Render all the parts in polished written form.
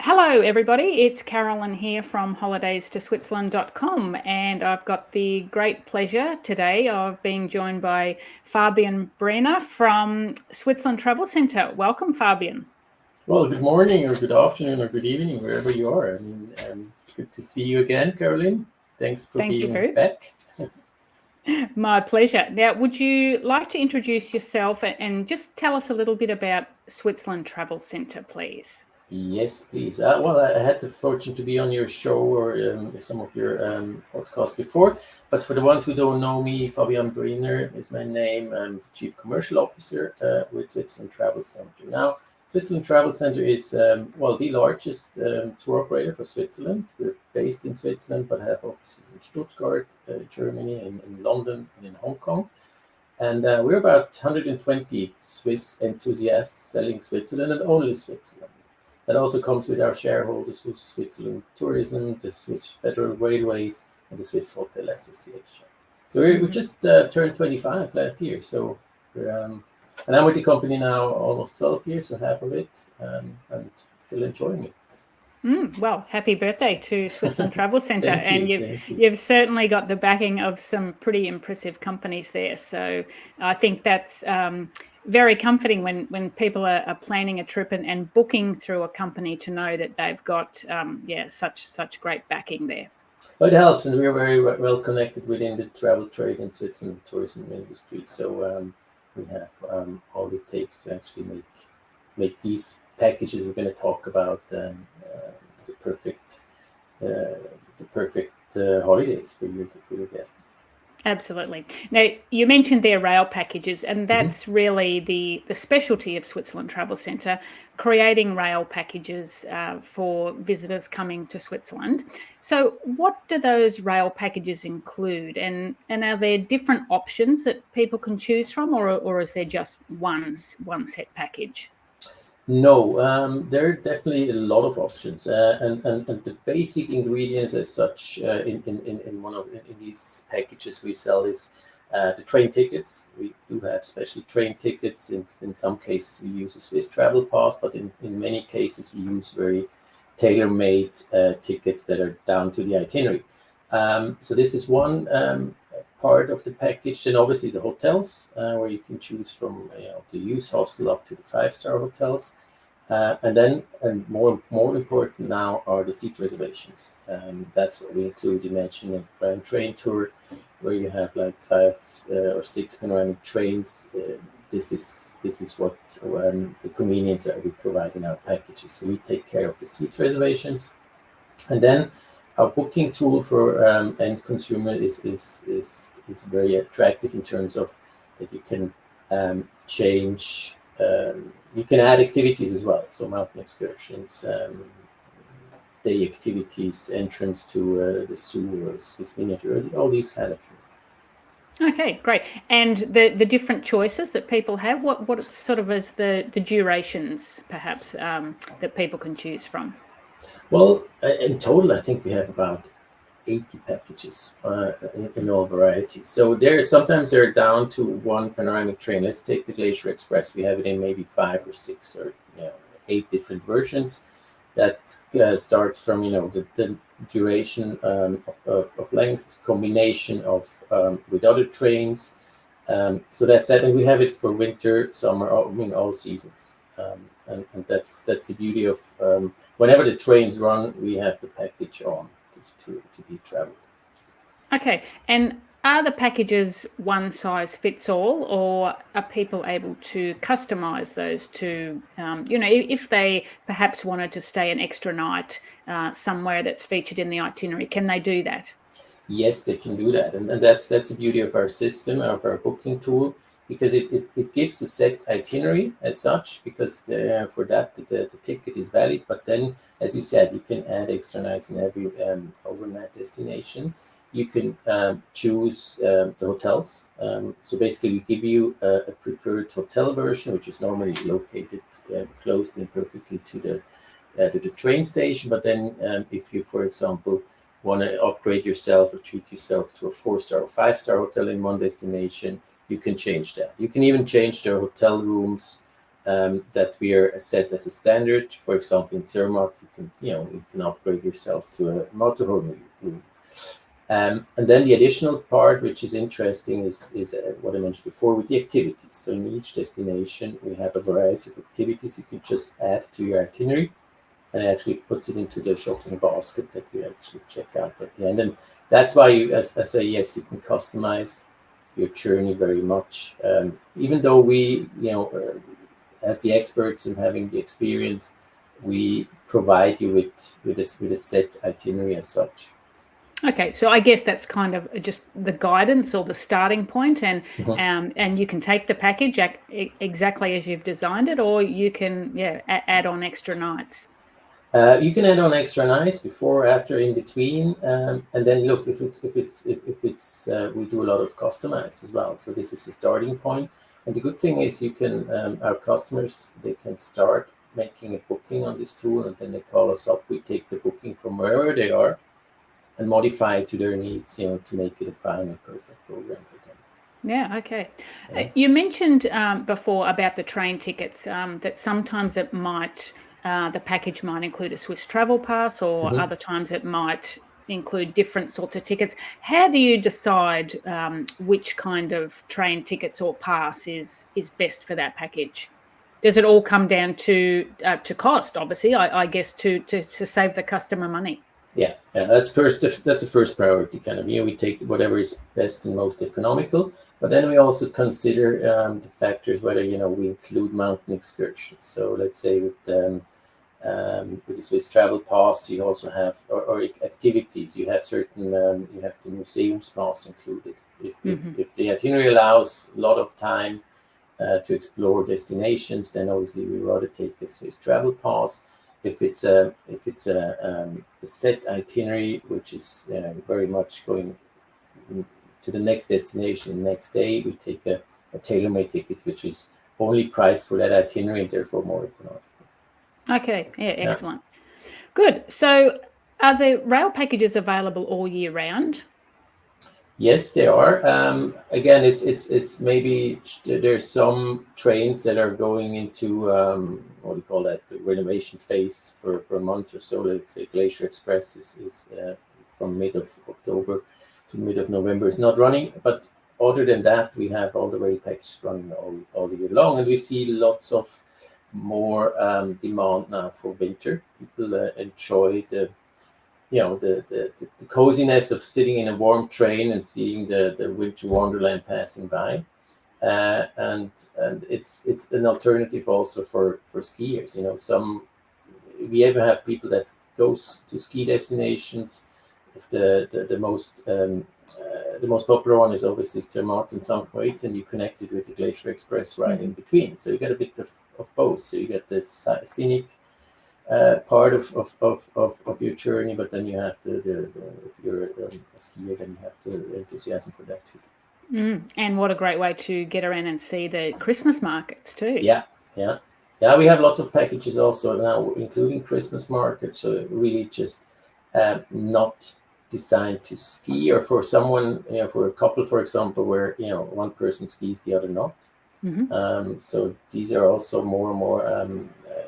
Hello, everybody. It's Carolyn here from holidaysto-switzerland.com, and I've got the great pleasure today of being joined by Fabian Bryner from Switzerland Travel Centre. Welcome, Fabian. Well, good morning or good afternoon or good evening, wherever you are. Good to see you again, Caroline. Thanks for Thank being you. back. My pleasure. Now, would you like to introduce yourself and just tell us a little bit about Switzerland Travel Centre, please? Yes, please. I had the fortune to be on your show or some of your podcasts before. But for the ones who don't know me, Fabian Bryner is my name. I'm the Chief Commercial Officer with Switzerland Travel Centre. Now, Switzerland Travel Centre is, the largest tour operator for Switzerland. We're based in Switzerland, but have offices in Stuttgart, Germany, in London, and in Hong Kong. And we're about 120 Swiss enthusiasts selling Switzerland and only Switzerland. That also comes with our shareholders, who's Switzerland Tourism, the Swiss Federal Railways, and the Swiss Hotel Association. So we just turned 25 last year. So and I'm with the company now almost 12 years, so half of it, and still enjoying it. Well, happy birthday to Switzerland Travel Centre, and you. you've certainly got the backing of some pretty impressive companies there. So I think that's very comforting when people are planning a trip and booking through a company to know that they've got such great backing there. Well, it helps, and we're very well connected within the travel trade in Switzerland, tourism industry. So we have all it takes to actually make these packages we're going to talk about the perfect holidays for your guests. Absolutely. Now, you mentioned their rail packages, and that's really the specialty of Switzerland Travel Centre, creating rail packages for visitors coming to Switzerland. So what do those rail packages include? And are there different options that people can choose from, or is there just one set package? No, there are definitely a lot of options, and the basic ingredients as such in these packages we sell is the train tickets. We do have special train tickets. In some cases we use a Swiss travel pass, but in many cases we use very tailor-made tickets that are down to the itinerary. So this is one part of the package. Then obviously the hotels, where you can choose from the youth hostel up to the 5-star hotels. And more important now are the seat reservations. That's what we include. You mentioned a grand train tour where you have like 5 or 6 panoramic trains. This is what the convenience that we provide in our packages. So we take care of the seat reservations, and then our booking tool for end consumer is very attractive in terms of that you can change. You can add activities as well, so mountain excursions, day activities, entrance to the zoo or Swiss miniature, all these kind of things. Okay, great. And the different choices that people have, what sort of is the durations perhaps that people can choose from? Well, in total, I think we have about 80 packages in all varieties. So sometimes they're down to one panoramic train. Let's take the Glacier Express. We have it in maybe 5 or 6 or 8 different versions. That starts from the duration of length, combination of with other trains. So that's it, and we have it for winter, summer, all seasons. And that's the beauty of whenever the trains run, we have the package on to be traveled. Okay, and are the packages one size fits all, or are people able to customize those to, if they perhaps wanted to stay an extra night somewhere that's featured in the itinerary, can they do that? Yes, they can do that, and that's the beauty of our system, of our booking tool, because it gives a set itinerary as such, because for that the ticket is valid. But then, as you said, you can add extra nights in every overnight destination. You can choose the hotels. So basically, we give you a preferred hotel version, which is normally located close and perfectly to the train station. But then, if you, for example, want to upgrade yourself or treat yourself to a 4-star or 5-star hotel in one destination, you can change that. You can even change the hotel rooms that we are set as a standard. For example, in Zermatt, you can upgrade yourself to a motorhome room. And then the additional part, which is interesting, is what I mentioned before with the activities. So in each destination, we have a variety of activities you can just add to your itinerary, and it actually puts it into the shopping basket that you actually check out at the end. And that's why as I say, yes, you can customize your journey very much. Even though we, as the experts in having the experience, we provide you with a set itinerary as such. Okay, so I guess that's kind of just the guidance or the starting point, and you can take the package exactly as you've designed it, or you can add on extra nights. You can add on extra nights before, after, in between, and then look if it's we do a lot of customize as well. So this is the starting point, and the good thing is you can our customers, they can start making a booking on this tool, and then they call us up. We take the booking from wherever they are and modify it to their needs, to make it a final perfect program for them. Yeah, okay. You mentioned before about the train tickets, that sometimes it might, the package might include a Swiss travel pass, or other times it might include different sorts of tickets. How do you decide which kind of train tickets or pass is best for that package? Does it all come down to cost? Obviously, I guess to save the customer money. Yeah, that's the first priority. Kind of, we take whatever is best and most economical, but then we also consider the factors whether we include mountain excursions. So let's say with the Swiss travel pass, you also have or activities. You have certain you have the museums pass included. If the itinerary allows a lot of time to explore destinations, then obviously we rather take a Swiss travel pass. If it's a set itinerary, which is very much going to the next destination the next day, we take a tailor-made ticket, which is only priced for that itinerary and therefore more economical. Okay, yeah, excellent. Good. So are the rail packages available all year round? Yes, they are. Again, it's maybe there's some trains that are going into what do you call that, the renovation phase for a month or so. Let's say Glacier Express is from mid of October to mid of November is not running, but other than that, we have all the rail packages running all year long, and we see lots of more demand now for winter. People enjoy the coziness of sitting in a warm train and seeing the winter wonderland passing by, and it's an alternative also for skiers. We ever have people that goes to ski destinations. The most popular one is obviously Zermatt and St. Moritz, and you connect it with the Glacier Express right in between. So you get a bit of both. So you get this scenic part of your journey, but then you have if you're a skier, then you have the enthusiasm for that too. And what a great way to get around and see the Christmas markets too. Yeah. We have lots of packages also now, including Christmas markets. So really just not designed to ski, or for someone, for a couple, for example, where one person skis, the other not. So these are also more and more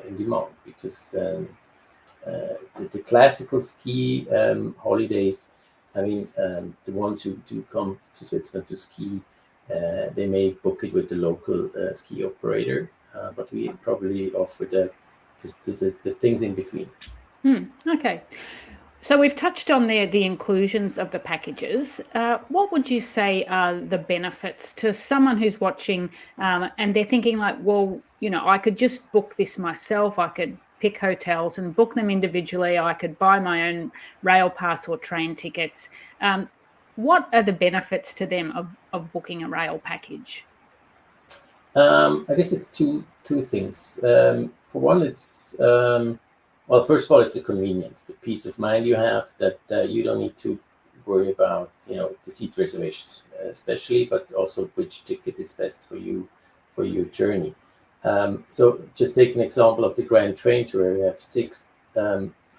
in demand, because the classical ski holidays, I mean, the ones who do come to Switzerland to ski, they may book it with the local ski operator, but we probably offer the things in between. Okay. So we've touched on the inclusions of the packages. What would you say are the benefits to someone who's watching and they're thinking like, well, I could just book this myself. I could pick hotels and book them individually. I could buy my own rail pass or train tickets. What are the benefits to them of booking a rail package? I guess it's two things. For one, it's well, first of all, it's the convenience, the peace of mind you have that you don't need to worry about, the seat reservations, especially, but also which ticket is best for you for your journey. So just take an example of the Grand Train Tour, where you have 6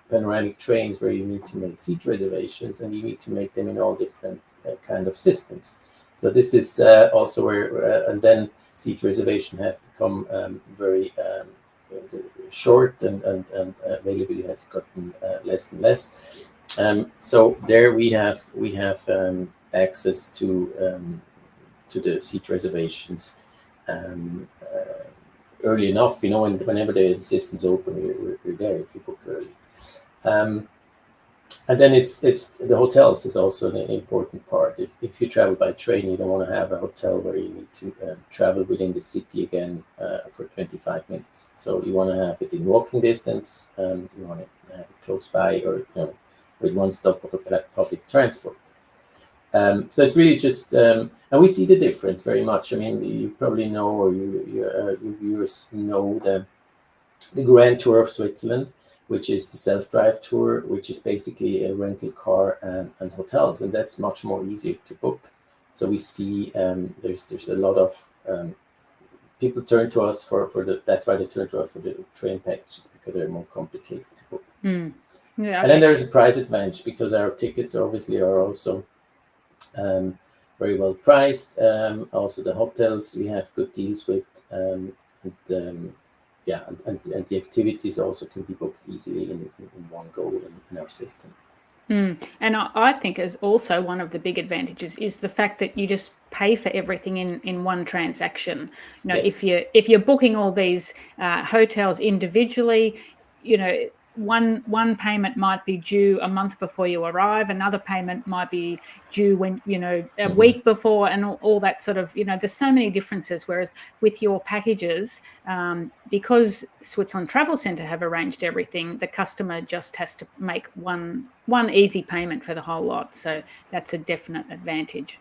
panoramic trains where you need to make seat reservations, and you need to make them in all different kind of systems. So this is also where, and then seat reservation have become very short, and availability has gotten less and less. So there we have access to the seat reservations early enough. Whenever the system's open, we're there if you book early. And then it's the hotels is also an important part. If you travel by train, you don't want to have a hotel where you need to travel within the city again for 25 minutes. So you want to have it in walking distance, you want to have it close by, or with one stop of a public transport. So it's really just, and we see the difference very much. I mean, you probably know, or your viewers know the Grand Tour of Switzerland, which is the self-drive tour, which is basically a rental car and hotels, and that's much more easier to book. So we see there's a lot of people turn to us for that's why they turn to us for the train package, because they're more complicated to book. Yeah, okay. And then there's a price advantage, because our tickets obviously are also very well priced. Also the hotels we have good deals with, and the activities also can be booked easily in one go in our system. And I think is also one of the big advantages is the fact that you just pay for everything in one transaction. Yes. If you're booking all these hotels individually, one payment might be due a month before you arrive, another payment might be due when a week before, and all that sort of there's so many differences. Whereas with your packages, because Switzerland Travel Centre have arranged everything, the customer just has to make one easy payment for the whole lot. So that's a definite advantage.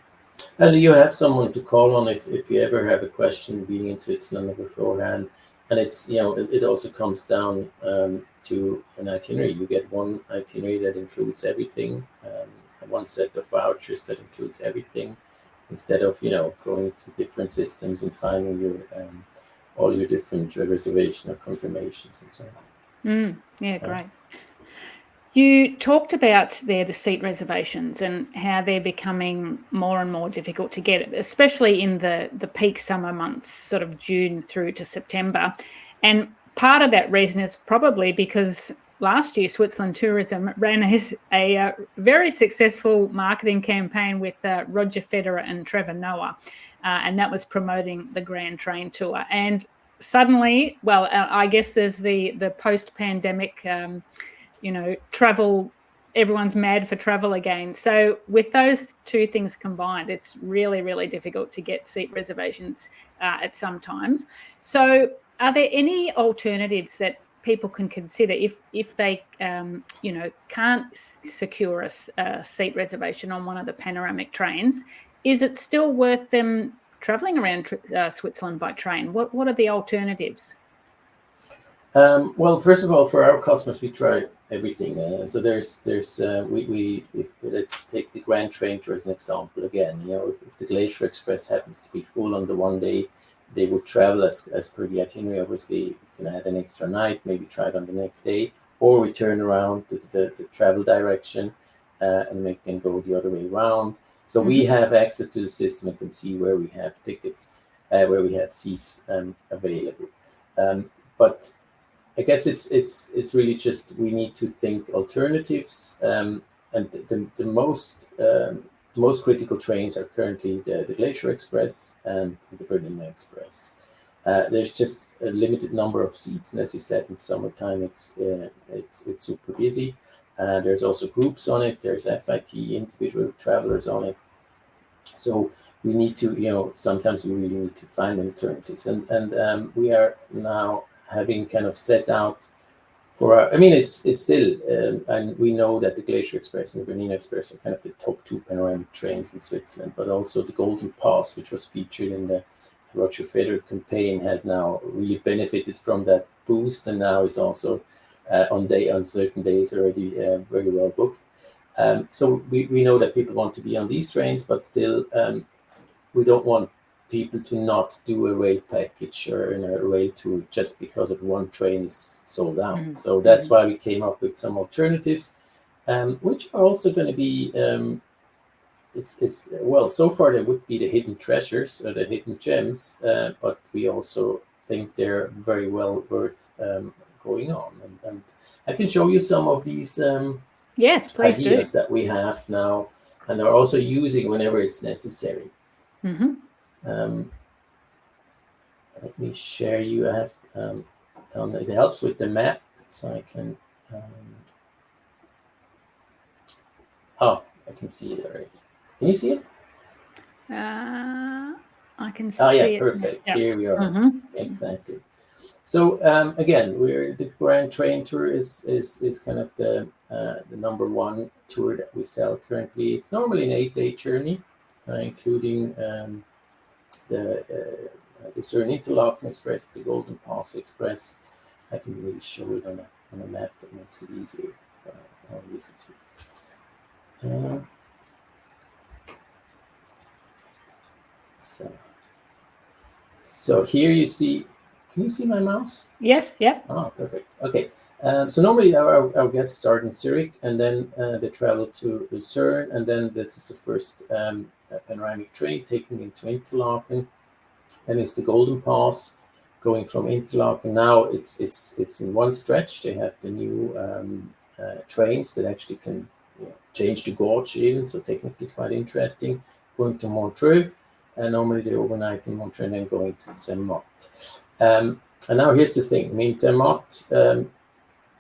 And you have someone to call on if you ever have a question being in Switzerland beforehand. And it's, it also comes down to an itinerary. You get one itinerary that includes everything, one set of vouchers that includes everything, instead of, going to different systems and finding your all your different reservation or confirmations and so on. Yeah, great. You talked about the seat reservations and how they're becoming more and more difficult to get, especially in the peak summer months, sort of June through to September. And part of that reason is probably because last year Switzerland Tourism ran a very successful marketing campaign with Roger Federer and Trevor Noah, and that was promoting the Grand Train Tour. And suddenly, well, I guess there's the post-pandemic travel, everyone's mad for travel again. So with those two things combined, it's really, really difficult to get seat reservations at some times. So are there any alternatives that people can consider if they can't secure a seat reservation on one of the panoramic trains? Is it still worth them traveling around Switzerland by train? What are the alternatives? Well, first of all, for our customers, we try everything. So there's let's take the Grand Train Tour as an example again. If the Glacier Express happens to be full on the one day, they would travel as per the itinerary. Obviously, you can add an extra night, maybe try it on the next day, or we turn around the travel direction and make them go the other way around. So we have access to the system and can see where we have tickets, where we have seats available. But I guess it's really just we need to think alternatives, and the most critical trains are currently the Glacier Express and the Berlin Express. There's just a limited number of seats, and as you said, in summertime it's super busy. There's also groups on it. There's FIT, individual travelers on it. So we need to, sometimes we really need to find alternatives, and we are now having kind of set out for it's still, and we know that the Glacier Express and the Bernina Express are kind of the top two panoramic trains in Switzerland, but also the Golden Pass, which was featured in the Roger Federer campaign, has now really benefited from that boost, and now is also on certain days already very well booked. So we know that people want to be on these trains, but still we don't want people to not do a rail package or a rail tour just because of one train is sold out. So that's why we came up with some alternatives, which are also going to be it's well, so far they would be the hidden treasures or the hidden gems, but we also think they're very well worth going on. And I can show you some of these Yes, please do. ideas that we have now and are also using whenever it's necessary. Let me share you. I have done it. Helps with the map, so I can. Oh, I can see it already. Can you see it? I can see Oh yeah, it. perfect. Yep. Here we are. Exactly. So again, the Grand Train Tour is kind of the number one tour that we sell currently. It's normally an 8-day journey, including the Lucerne Interlaken Express, the Golden Pass Express. I can really show it on a map that makes it easier for our visitors. So here you see. Can you see my mouse? Yes. Yep. Oh, perfect. Okay. So normally our guests start in Zurich, and then they travel to Lucerne, and then this is the first panoramic train taking into Interlaken. Then it's the Golden Pass going from Interlaken. Now it's in one stretch. They have the new trains that actually can change the gauge even, so technically quite interesting. Going to Montreux, and normally they overnight in Montreux and then going to Zermatt. And now here's the thing. I mean, Zermatt,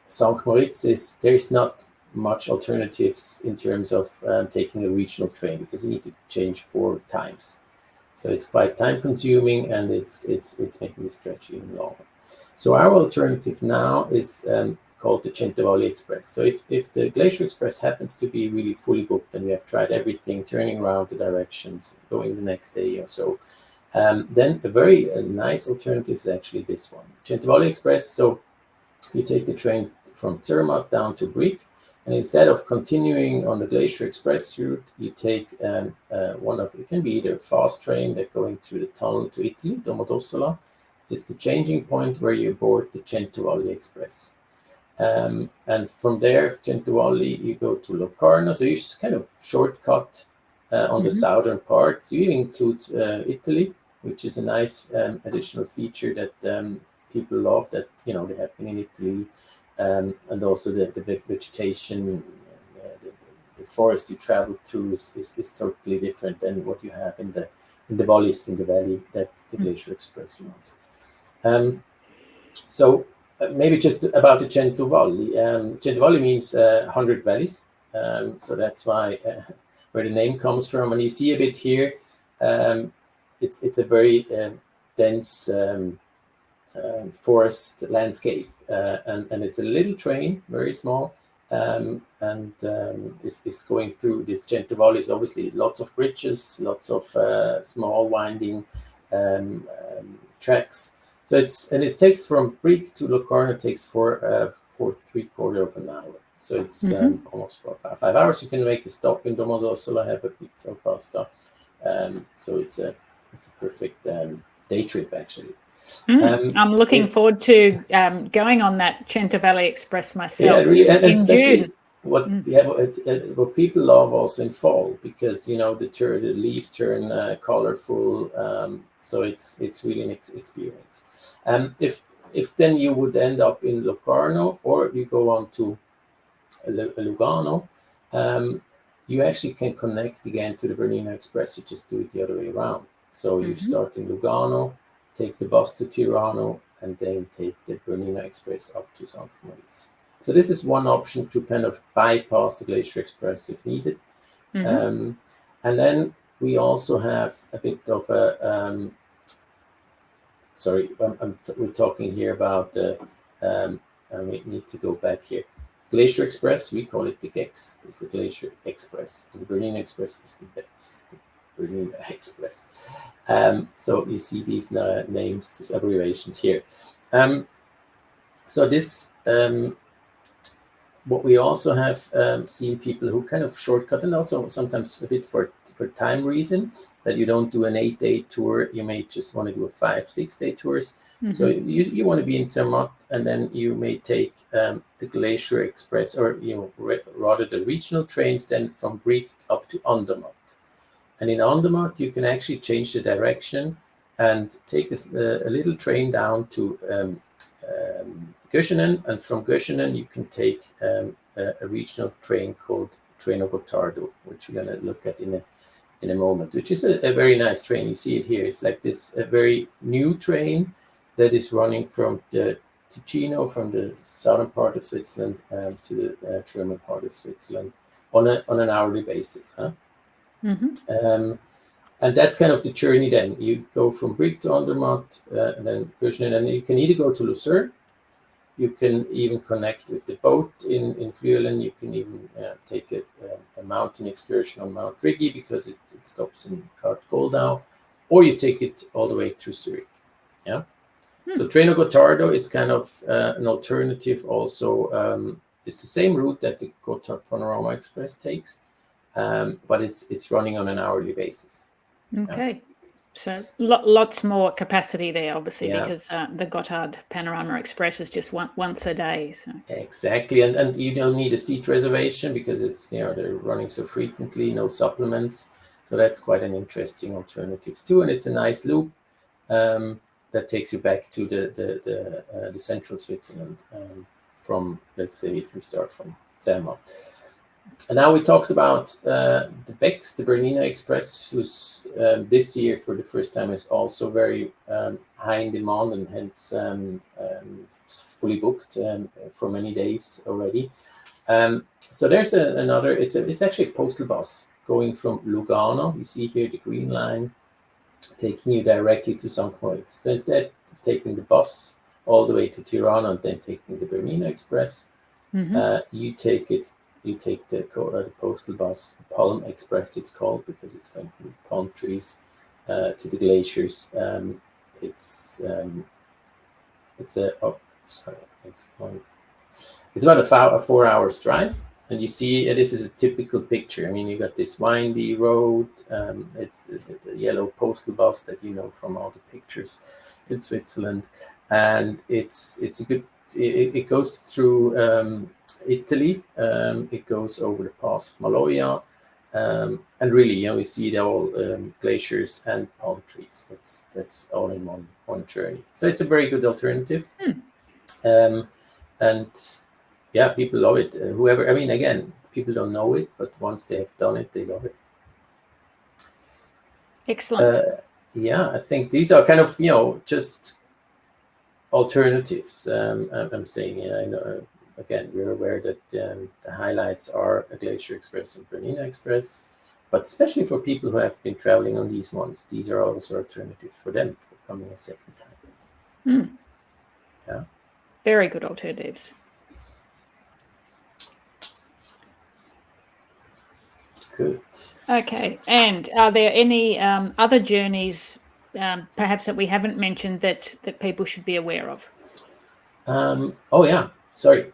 St. Moritz there's not much alternatives in terms of taking a regional train because you need to change 4 times. So it's quite time consuming, and it's making the stretch even longer. So our alternative now is called the Centovalli Express. So if the Glacier Express happens to be really fully booked and we have tried everything, turning around the directions, going the next day or so, then a very nice alternative is actually this one, Centovalli Express. So you take the train from Zermatt down to Brig, and instead of continuing on the Glacier Express route, you take it can be either a fast train that going through the tunnel to Italy, Domodossola, is the changing point where you board the Centovalli Express. And from there, Centovalli, you go to Locarno. So you just kind of shortcut on the southern part. You include Italy, which is a nice additional feature that people love, that they have been in Italy, and also the vegetation, the forest you travel through is totally different than what you have in the valleys in the valley that the Glacier Express runs. So maybe just about the Centovalli. Centovalli means 100 valleys, so that's why where the name comes from. And you see a bit here, it's a very dense forest landscape, and it's a little train, very small, and it's going through this Centovalli. Is obviously lots of bridges, lots of small winding tracks. So it takes from Brig to Locarno, it takes for 3/4 of an hour. So it's almost 5 hours. You can make a stop in Domodossola, have a pizza or pasta. So it's a perfect day trip actually. I'm looking forward to going on that Centovalli Express myself in June. What people love also in fall, because the leaves turn colorful, so it's really an experience. If then you would end up in Locarno, or you go on to Lugano, you actually can connect again to the Bernina Express. You just do it the other way around. So you start in Lugano, take the bus to Tirano, and then take the Bernina Express up to St. Moritz. So this is one option to kind of bypass the Glacier Express if needed. And then we also have a bit of a, we're talking here about we need to go back here. Glacier Express, we call it the GEX. It's the Glacier Express. The Bernina Express is the BEX, the Bernina Express. So you see these names, these abbreviations here. So this, what we also have seen people who kind of shortcut, and also sometimes a bit for time reason, that you don't do an 8-day tour. You may just want to do a 5-6 day tours. So you want to be in Zermatt, and then you may take the Glacier Express, or rather the regional trains then from Brig up to Andermatt. And in Andermatt, you can actually change the direction and take a little train down to Göttingen, and from Göttingen you can take a regional train called Treno Gottardo, which we're going to look at in a moment, which is a very nice train. You see it here. It's like this a very new train that is running from the Ticino, from the southern part of Switzerland, to the German part of Switzerland on an hourly basis. And that's kind of the journey then. You go from Brig to Andermatt, and then Göttingen, and you can either go to Lucerne, you can even connect with the boat in Flüelen, you can even take a mountain excursion on Mount Rigi because it stops in Cart Goldau, or you take it all the way through Zurich. Yeah. So Treno Gottardo is kind of an alternative also. It's the same route that the Gotthard Panorama Express takes, but it's running on an hourly basis. Okay. Yeah. So lots more capacity there, obviously, because the Gotthard Panorama Express is just once a day. So. Exactly, and you don't need a seat reservation because it's they're running so frequently, no supplements. So that's quite an interesting alternative too, and it's a nice loop that takes you back to the central Switzerland from, let's say, if you start from Zermatt. And now we talked about the BEX, the Bernina Express, who's this year for the first time is also very high in demand and hence fully booked for many days already. So there's another, it's actually a postal bus going from Lugano. You see here the green line taking you directly to St. Moritz. So instead of taking the bus all the way to Tirana and then taking the Bernina Express, you take the postal bus, Palm Express it's called, because it's going from palm trees to the glaciers. It's about a 4 hours drive, and you see this is a typical picture. I mean, you got this windy road. It's the yellow postal bus that you know from all the pictures in Switzerland, and it's a good. It goes through Italy. It goes over the pass of Maloja, and really, you see the all glaciers and palm trees. That's all in one journey. So it's a very good alternative, and yeah, people love it. Whoever, I mean, again, people don't know it, but once they have done it, they love it. Excellent. Yeah, I think these are kind of just alternatives. I'm saying, I know. Again, we're aware that the highlights are a Glacier Express and Bernina Express, but especially for people who have been traveling on these ones, these are also alternatives for them for coming a second time. Yeah. Very good alternatives. Good. Okay. And are there any other journeys, perhaps that we haven't mentioned that people should be aware of? Oh yeah. Sorry,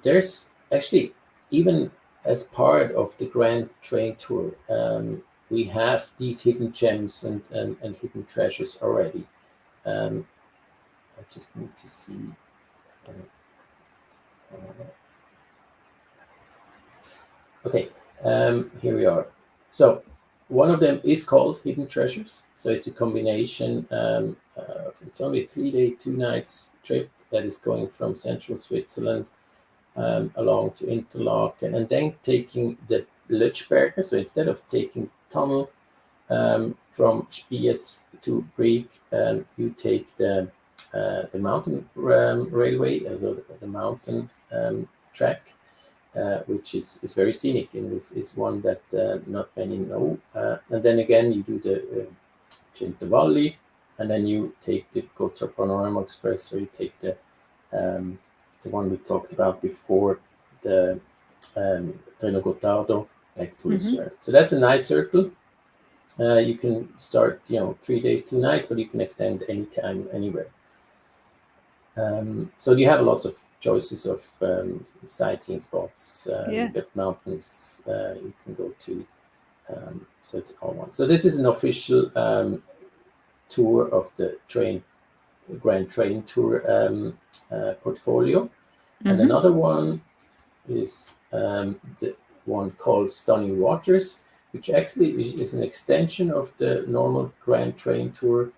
there's actually, even as part of the Grand Train Tour, we have these hidden gems and hidden treasures already. I just need to see. Okay, here we are. So one of them is called Hidden Treasures. So it's a combination. It's only a 3-day, 2 nights trip that is going from central Switzerland along to Interlaken, and then taking the Lötschberger. So instead of taking tunnel from Spiez to Brig, you take the mountain railway, also the mountain track, which is very scenic, and this is one that not many know. And then again, you do the Cinque Valley, and then you take the Gotthard Panorama Express, or you take the one we talked about before, the Treno Gottardo, back to Lucerne. So that's a nice circle. You can start, 3 days, 2 nights, but you can extend anytime, anywhere. So you have lots of choices of sightseeing spots. You get mountains you can go to. So it's all one. So this is an official tour of the Grand Train Tour portfolio. And another one is the one called Stunning Waters. which actually is an extension of the normal Grand Train tour,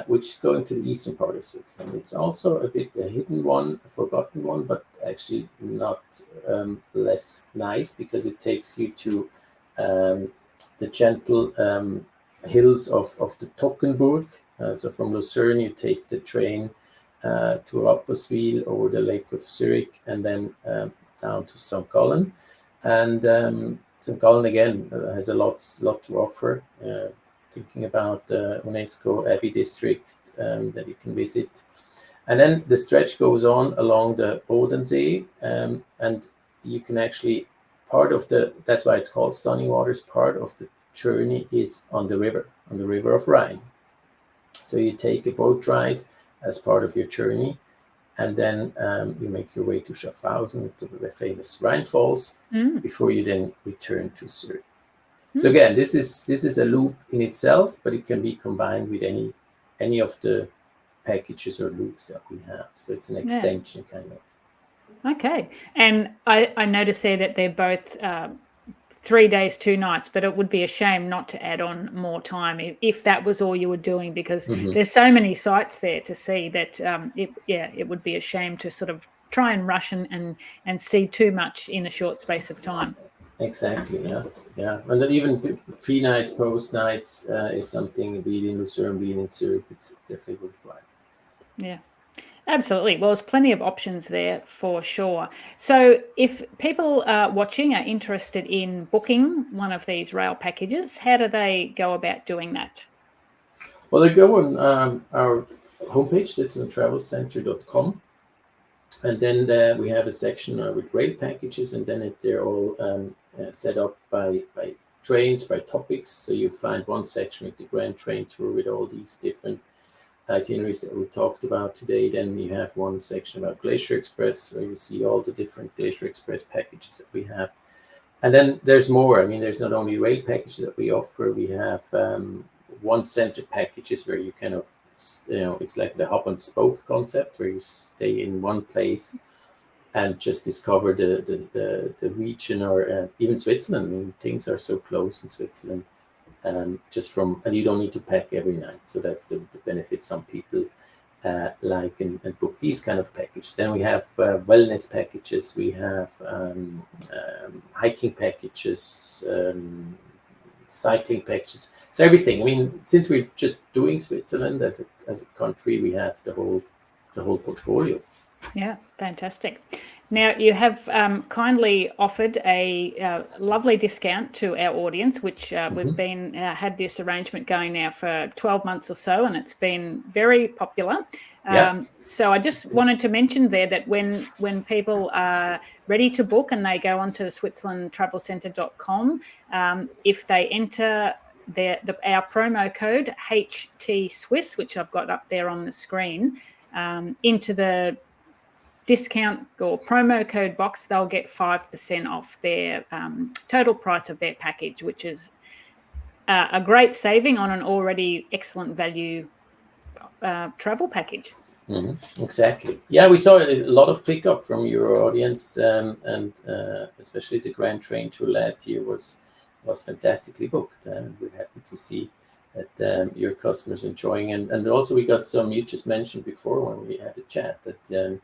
which is going to the eastern part of Switzerland. It's also a bit a hidden one, a forgotten one, but actually not less nice, because it takes you to the gentle hills of the Tockenburg. So from Lucerne, you take the train to Rapperswil over the Lake of Zurich, and then down to St. Gallen. And St. Gallen again has a lot to offer. Thinking about the UNESCO Abbey District that you can visit. And then the stretch goes on along the Bodensee, and you can actually, that's why it's called Stunning Waters, part of the journey is on the river of Rhine. So you take a boat ride as part of your journey, and then you make your way to Schaffhausen, to the famous Rhine Falls, before you then return to Zurich. So again, this is a loop in itself, but it can be combined with any of the packages or loops that we have. So it's an extension kind of. Okay. And I noticed there that they're both 3 days, 2 nights, but it would be a shame not to add on more time if that was all you were doing, because there's so many sites there to see that it would be a shame to sort of try and rush and see too much in a short space of time. Exactly, yeah. And then even pre-nights, post-nights is something, being in Lucerne, being in Zurich, it's definitely worthwhile. Yeah, absolutely. Well, there's plenty of options there for sure. So if people watching are interested in booking one of these rail packages, how do they go about doing that? Well, they go on our homepage, that's on travelcenter.com. And then we have a section with rail packages, and then they're all set up by trains, by topics. So you find one section with the Grand Train tour with all these different itineraries that we talked about today. Then you have one section about Glacier Express, where you see all the different Glacier Express packages that we have. And then there's more. I mean, there's not only rail packages that we offer. We have one center packages where you kind of, it's like the hub and spoke concept, where you stay in one place and just discover the region, or even Switzerland. I mean, things are so close in Switzerland, and you don't need to pack every night. So that's the benefit some people like and book these kind of packages. Then we have wellness packages. We have hiking packages, cycling packages. So everything. I mean, since we're just doing Switzerland as a country, we have the whole portfolio. Yeah, fantastic. Now, you have kindly offered a lovely discount to our audience, which we've been had this arrangement going now for 12 months or so, and it's been very popular. So I just wanted to mention there that when people are ready to book and they go onto switzerlandtravelcentre.com, if they enter our promo code HTSwiss, which I've got up there on the screen, into the discount or promo code box, they'll get 5% off their total price of their package, which is a great saving on an already excellent value travel package. Exactly. Yeah, we saw a lot of pickup from your audience, and especially the Grand Train tour last year was fantastically booked, and we're happy to see that your customers enjoying. And also we got some, you just mentioned before when we had a chat, that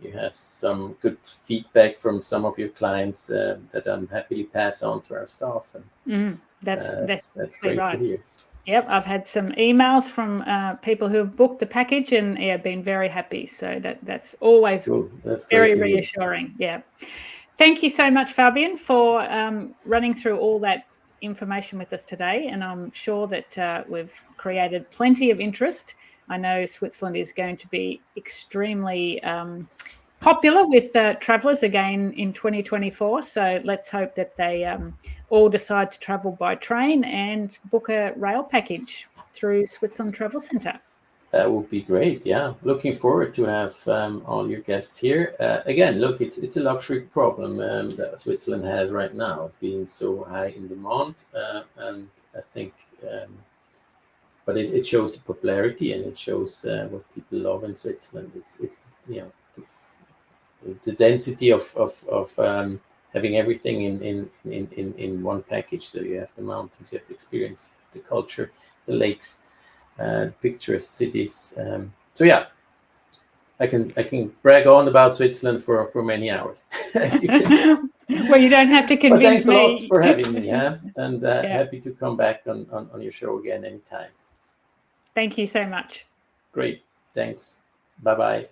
you have some good feedback from some of your clients that I'm happily pass on to our staff. And that's great to hear. Yep, I've had some emails from people who have booked the package and been very happy. So that's always cool. That's very reassuring. Yeah. Thank you so much, Fabian, for running through all that information with us today. And I'm sure that we've created plenty of interest. I know Switzerland is going to be extremely popular with travellers again in 2024. So let's hope that they all decide to travel by train and book a rail package through Switzerland Travel Centre. That would be great. Yeah, looking forward to have all your guests here. Again, look, it's a luxury problem that Switzerland has right now. It's being so high in demand, and I think, but it shows the popularity, and it shows what people love in Switzerland. It's the density of having everything in one package. So you have the mountains, you have to experience the culture, the lakes, picturesque cities. So yeah, I can brag on about Switzerland for many hours, as you can tell. Well, you don't have to But convince thanks a lot me. for having me, and Yeah. happy to come back on your show again anytime. Thank you so much. Great, thanks. Bye bye.